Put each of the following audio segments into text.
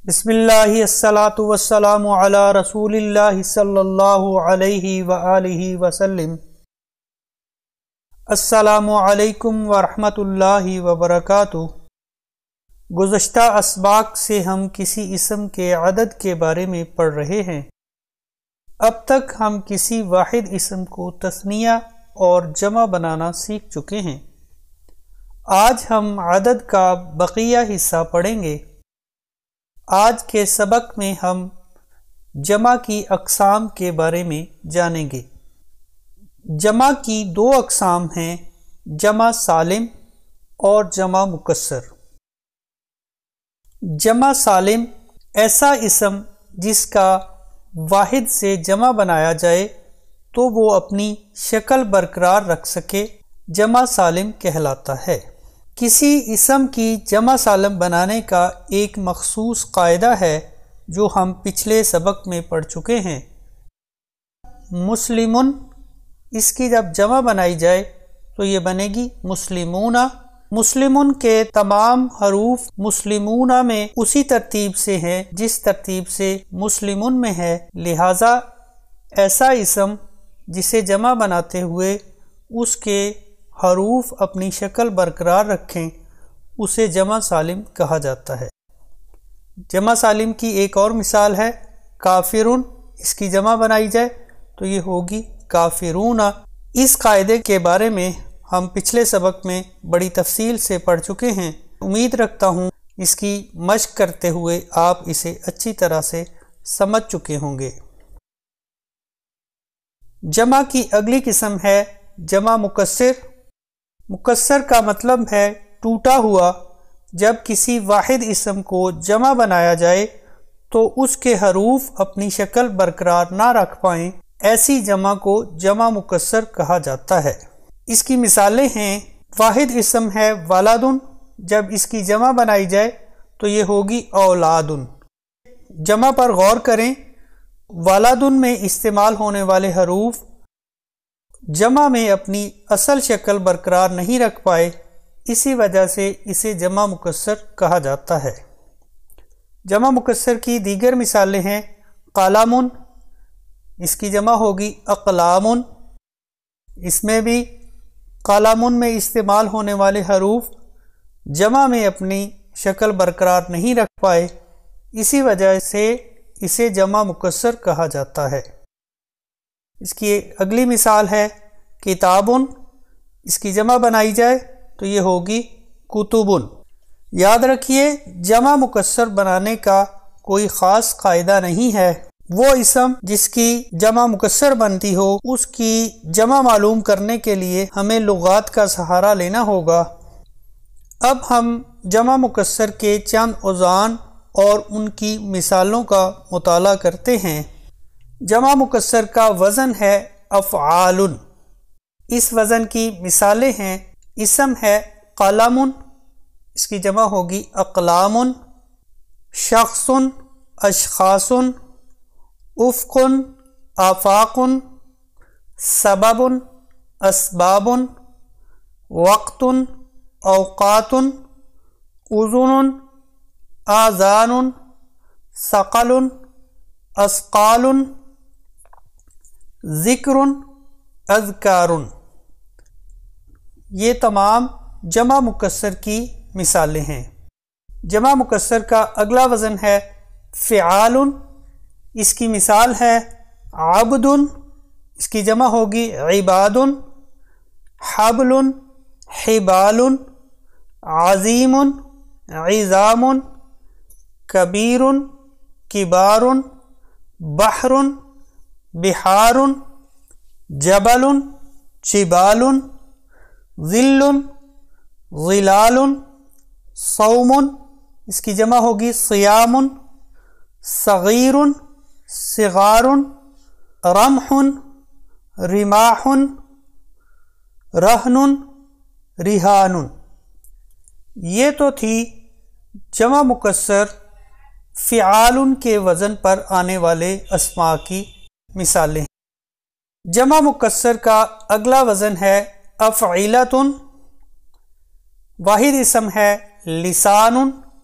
بسم اللہ الصلاۃ والسلام علی رسول اللہ صلی اللہ علیہ وآلہ وسلم۔ السلام علیکم ورحمۃ اللہ وبرکاتہ۔ گزشتہ اسباق سے ہم کسی اسم کے عدد کے بارے میں پڑھ رہے ہیں۔ اب تک ہم کسی واحد اسم کو تثنیہ اور جمع بنانا سیکھ چکے ہیں۔ آج ہم عدد کا بقیہ حصہ پڑھیں گے۔ آج کے سبق میں ہم جمع کی اقسام کے بارے میں جانیں گے۔ جمع کی دو اقسام ہیں، جمع سالم اور جمع مکسر۔ جمع سالم ایسا اسم جس کا واحد سے جمع بنایا جائے تو وہ اپنی شکل برقرار رکھ سکے، جمع سالم کہلاتا ہے۔ کسی اسم کی جمع سالم بنانے کا ایک مخصوص قاعدہ ہے جو ہم پچھلے سبق میں پڑھ چکے ہیں۔ مسلمن، اس کی جب جمع بنائی جائے تو یہ بنے گی مسلمون۔ مسلمن کے تمام حروف مسلمون میں اسی ترتیب سے ہیں جس ترتیب سے مسلمن میں ہے، لہذا ایسا اسم جسے جمع بناتے ہوئے اس کے حروف اپنی شکل برقرار رکھیں اسے جمع سالم کہا جاتا ہے۔ جمع سالم کی ایک اور مثال ہے کافرون، اس کی جمع بنائی جائے تو یہ ہوگی کافرون۔ اس قاعدے کے بارے میں ہم پچھلے سبق میں بڑی تفصیل سے پڑھ چکے ہیں۔ امید رکھتا ہوں اس کی مشق کرتے ہوئے آپ اسے اچھی طرح سے سمجھ چکے ہوں گے۔ جمع کی اگلی قسم ہے جمع مکسر۔ مکسر کا مطلب ہے ٹوٹا ہوا۔ جب کسی واحد اسم کو جمع بنایا جائے تو اس کے حروف اپنی شکل برقرار نہ رکھ پائیں، ایسی جمع کو جمع مکسر کہا جاتا ہے۔ اس کی مثالیں ہیں، واحد اسم ہے ولدن، جب اس کی جمع بنائی جائے تو یہ ہوگی اولادن۔ جمع پر غور کریں، ولدن میں استعمال ہونے والے حروف جمع میں اپنی اصل شکل برقرار نہیں رکھ پائے، اسی وجہ سے اسے جمع مکسر کہا جاتا ہے۔ جمع مکسر کی دیگر مثالیں ہیں قلم، اس کی جمع ہوگی اقلام۔ اس میں بھی قلم میں استعمال ہونے والے حروف جمع میں اپنی شکل برقرار نہیں رکھ پائے، اسی وجہ سے اسے جمع مکسر کہا جاتا ہے۔ اس کی اگلی مثال ہے کتابن، اس کی جمع بنائی جائے تو یہ ہوگی کتبن۔ یاد رکھیے، جمع مکسر بنانے کا کوئی خاص قاعدہ نہیں ہے۔ وہ اسم جس کی جمع مکسر بنتی ہو اس کی جمع معلوم کرنے کے لیے ہمیں لغات کا سہارا لینا ہوگا۔ اب ہم جمع مکسر کے چند اوزان اور ان کی مثالوں کا مطالعہ کرتے ہیں۔ جمع مکسر کا وزن ہے افعال۔ اس وزن کی مثالیں ہیں، اسم ہے قلم، اس کی جمع ہوگی اقلام، شخص اشخاص، افق آفاق، سبب اسباب، وقت اوقات، اذن آذان، ثقل اثقال، ذکر اذکار۔ یہ تمام جمع مکسر کی مثالیں ہیں۔ جمع مکسر کا اگلا وزن ہے فعال، اس کی مثال ہے عبد، اس کی جمع ہوگی عباد، حبل حبال، عظیم عظام، کبیر کبار، بحر بحار، جبل جبال، ظل ظلال، صوم، اس کی جمع ہوگی صیام، صغیر صغار، رمح رماح، رہن ریحان۔ یہ تو تھی جمع مکسر فعال کے وزن پر آنے والے اسماء کی مثالیں۔ جمع مکسر کا اگلا وزن ہے افعیلۃ، واحد اسم ہے لسان،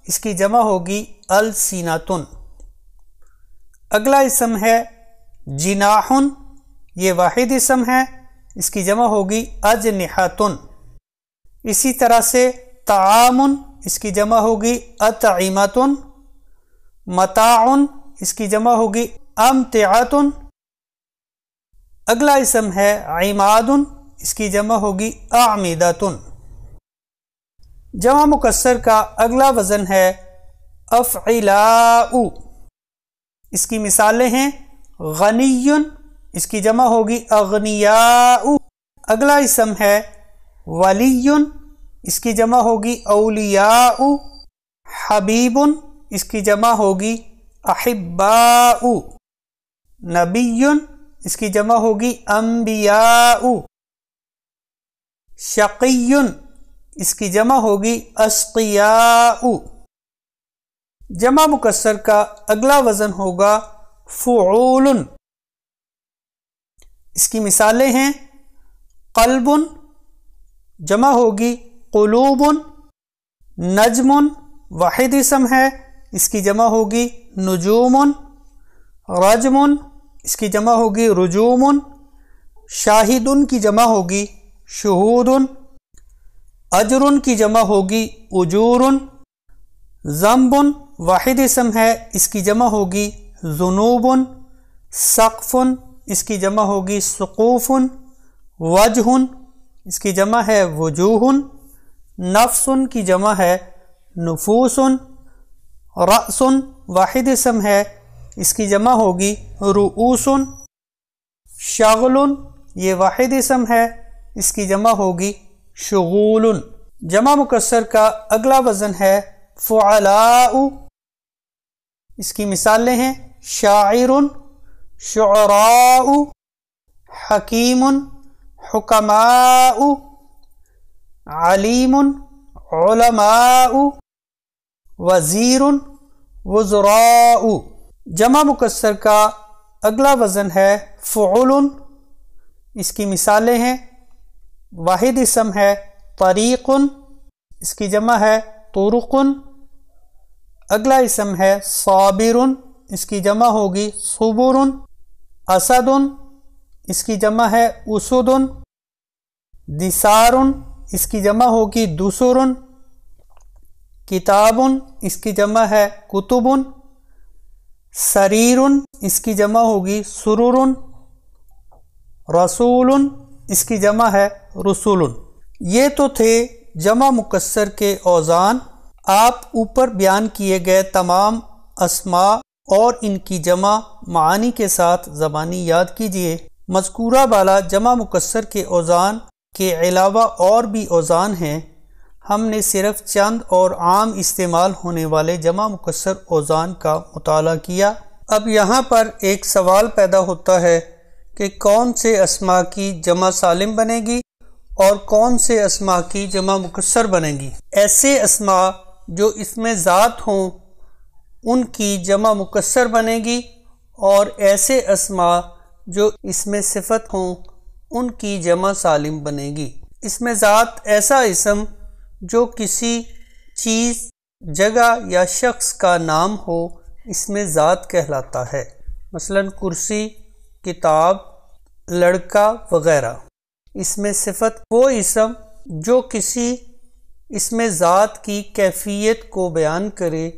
اس کی جمع ہوگی السیناتن۔ اگلا اسم ہے جناحن، یہ واحد اسم ہے، اس کی جمع ہوگی اجنحتن۔ اسی طرح سے طعام، اس کی جمع ہوگی اطعمتن۔ متاع، اس کی جمع ہوگی امتعتن۔ اگلا اسم ہے عماد، اس کی جمع ہوگی اعمدتن۔ جمع مکسر کا اگلا وزن ہے افعلاء، اس کی مثالیں ہیں غنی، اس کی جمع ہوگی اغنیاء۔ اگلا اسم ہے ولی، اس کی جمع ہوگی اولیاء۔ حبیب، اس کی جمع ہوگی احباء۔ نبی، اس کی جمع ہوگی انبیاء۔ شقی، اس کی جمع ہوگی اشقیاء۔ جمع مکسر کا اگلا وزن ہوگا فعول، اس کی مثالیں ہیں قلب، جمع ہوگی قلوب۔ نجم، واحد اسم ہے، اس کی جمع ہوگی نجوم۔ رجم، اس کی جمع ہوگی رجوم۔ شاہد کی جمع ہوگی شہود۔ اجر کی جمع ہوگی اجور۔ ذنب، واحد اسم ہے، اس کی جمع ہوگی ذنوب۔ سقف، اس کی جمع ہوگی سقوف۔ وجہ، اس کی جمع ہے وجوہ۔ نفس کی جمع ہے نفوس۔ رأس، واحد اسم ہے، اس کی جمع ہوگی رؤوس۔ شغل، یہ واحد اسم ہے، اس کی جمع ہوگی شغول۔ جمع مکسر کا اگلا وزن ہے فعلاء، اس کی مثالیں ہیں شاعر، شعراء، حکیم، حکماء، علیم، علماء، وزیر، وزراء۔ جمع مکسر کا اگلا وزن ہے فعل، اس کی مثالیں ہیں واحد اسم ہے طریق، اس کی جمع ہے طرق۔ اگلا اسم ہے صابر، اس کی جمع ہوگی صبر۔ اسد، اس کی جمع ہے اسد۔ دثار، اس کی جمع ہوگی دسر۔ کتاب، اس کی جمع ہے کتب۔ سریر، اس کی جمع ہوگی سرر۔ رسول، اس کی جمع ہے رسول۔ یہ تو تھے جمع مکسر کے اوزان۔ آپ اوپر بیان کیے گئے تمام اسماء اور ان کی جمع معانی کے ساتھ زبانی یاد کیجیے۔ مذکورہ بالا جمع مکسر کے اوزان کے علاوہ اور بھی اوزان ہیں، ہم نے صرف چند اور عام استعمال ہونے والے جمع مکسر اوزان کا مطالعہ کیا۔ اب یہاں پر ایک سوال پیدا ہوتا ہے کہ کون سے اسماء کی جمع سالم بنے گی اور کون سے اسماء کی جمع مکسر بنے گی۔ ایسے اسماء جو اس میں ذات ہوں ان کی جمع مکسر بنے گی، اور ایسے اسماء جو اس میں صفت ہوں ان کی جمع سالم بنے گی۔ اس میں ذات ایسا اسم جو کسی چیز، جگہ یا شخص کا نام ہو، اس میں ذات کہلاتا ہے، مثلا کرسی، کتاب، لڑکا وغیرہ۔ اس میں صفت وہ اسم جو کسی اس میں ذات کی کیفیت کو بیان کرے،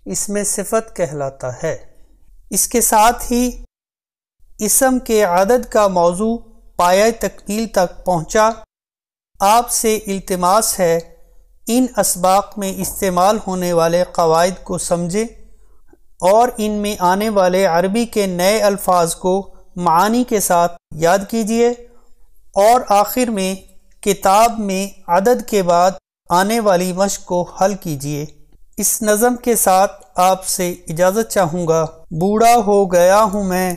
اس میں صفت کہلاتا ہے۔ اس کے ساتھ ہی اسم کے عدد کا موضوع پایہ تکمیل تک پہنچا۔ آپ سے التماس ہے ان اسباق میں استعمال ہونے والے قواعد کو سمجھیں اور ان میں آنے والے عربی کے نئے الفاظ کو معانی کے ساتھ یاد کیجیے، اور آخر میں کتاب میں عدد کے بعد آنے والی مشق کو حل کیجیے۔ اس نظم کے ساتھ آپ سے اجازت چاہوں گا۔ بوڑھا ہو گیا ہوں میں،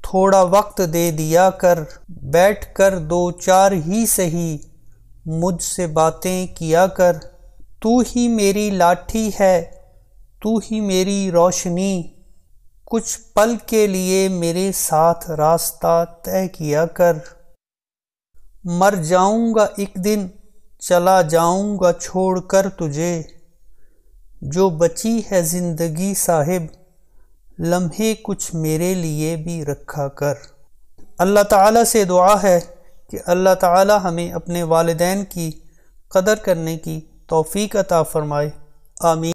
تھوڑا وقت دے دیا کر، بیٹھ کر دو چار ہی سہی مجھ سے باتیں کیا کر۔ تو ہی میری لاٹھی ہے، تو ہی میری روشنی، کچھ پل کے لیے میرے ساتھ راستہ طے کیا کر۔ مر جاؤں گا ایک دن، چلا جاؤں گا چھوڑ کر تجھے، جو بچی ہے زندگی صاحب، لمحے کچھ میرے لیے بھی رکھا کر۔ اللہ تعالیٰ سے دعا ہے کہ اللہ تعالیٰ ہمیں اپنے والدین کی قدر کرنے کی توفیق عطا فرمائے، آمین۔